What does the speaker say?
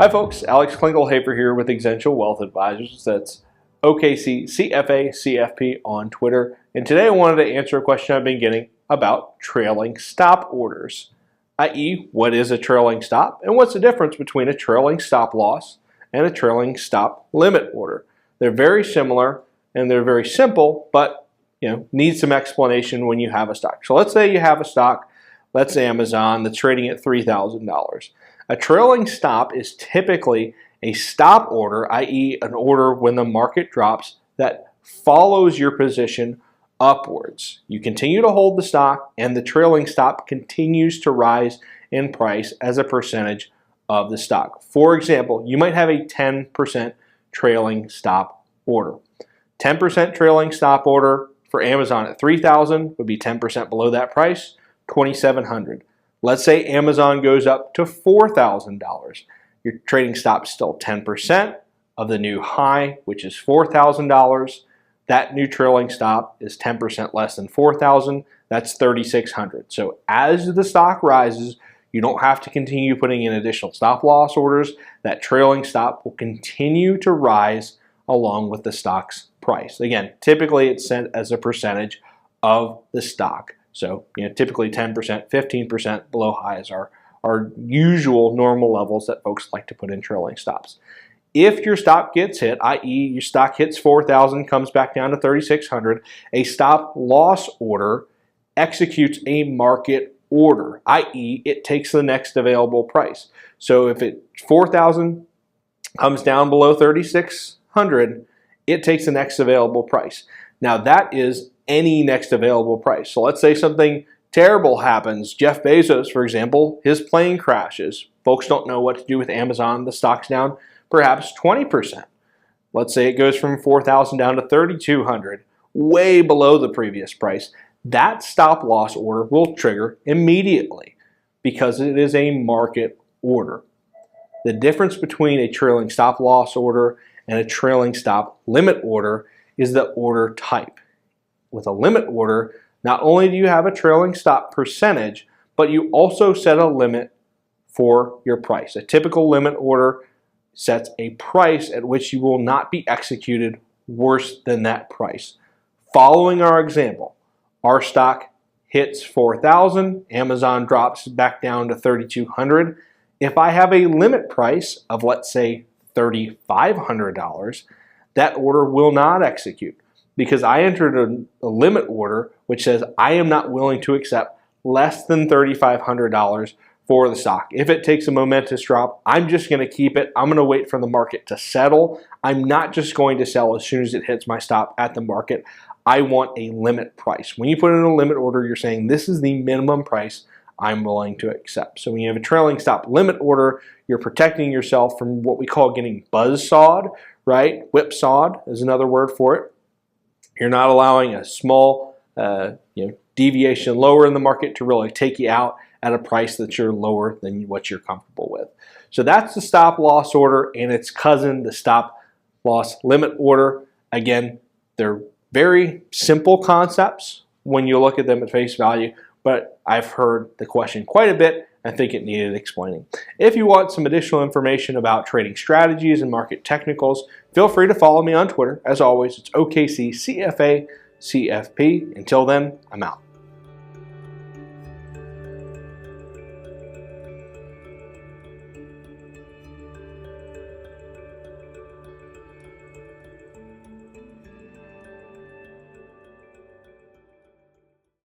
Hi folks, Alex Klingelhoeffer here with Exencial Wealth Advisors. That's OKC CFA CFP on Twitter. And today I wanted to answer a question I've been getting about trailing stop orders, i.e. what is a trailing stop and what's the difference between a trailing stop loss and a trailing stop limit order. They're very similar and they're very simple, but need some explanation when you have a stock. So let's say you have a stock, let's say Amazon, that's trading at $3,000. A trailing stop is typically a stop order, i.e. an order when the market drops that follows your position upwards. You continue to hold the stock and the trailing stop continues to rise in price as a percentage of the stock. For example, you might have a 10% trailing stop order. 10% trailing stop order for Amazon at $3,000 would be 10% below that price, $2,700. Let's say Amazon goes up to $4,000. Your trading stop is still 10% of the new high, which is $4,000. That new trailing stop is 10% less than $4,000. That's $3,600. So as the stock rises, you don't have to continue putting in additional stop loss orders. That trailing stop will continue to rise along with the stock's price. Again, typically it's set as a percentage of the stock. So, typically 10%, 15% below highs are usual normal levels that folks like to put in trailing stops. If your stop gets hit, i.e. your stock hits 4,000, comes back down to 3,600, a stop loss order executes a market order, i.e. it takes the next available price. So if 4,000 comes down below 3,600, it takes the next available price. Now that is any next available price. So let's say something terrible happens. Jeff Bezos, for example, his plane crashes. Folks don't know what to do with Amazon. The stock's down perhaps 20%. Let's say it goes from 4,000 down to 3,200, way below the previous price. That stop loss order will trigger immediately because it is a market order. The difference between a trailing stop loss order and a trailing stop limit order is the order type. With a limit order, not only do you have a trailing stop percentage, but you also set a limit for your price. A typical limit order sets a price at which you will not be executed worse than that price. Following our example, our stock hits 4,000, Amazon drops back down to 3,200. If I have a limit price of, let's say, $3,500, that order will not execute because I entered a limit order which says I am not willing to accept less than $3,500 for the stock. If it takes a momentous drop, I'm just going to keep it. I'm going to wait for the market to settle. I'm not just going to sell as soon as it hits my stop at the market. I want a limit price. When you put in a limit order, you're saying this is the minimum price I'm willing to accept. So when you have a trailing stop limit order, you're protecting yourself from what we call getting buzzsawed, right? Whipsawed is another word for it. You're not allowing a small deviation lower in the market to really take you out at a price that you're lower than what you're comfortable with. So that's the stop loss order and its cousin, the stop loss limit order. Again, they're very simple concepts when you look at them at face value, but I've heard the question quite a bit. I think it needed explaining. If you want some additional information about trading strategies and market technicals, feel free to follow me on Twitter. As always, it's OKC CFA CFP. Until then, I'm out.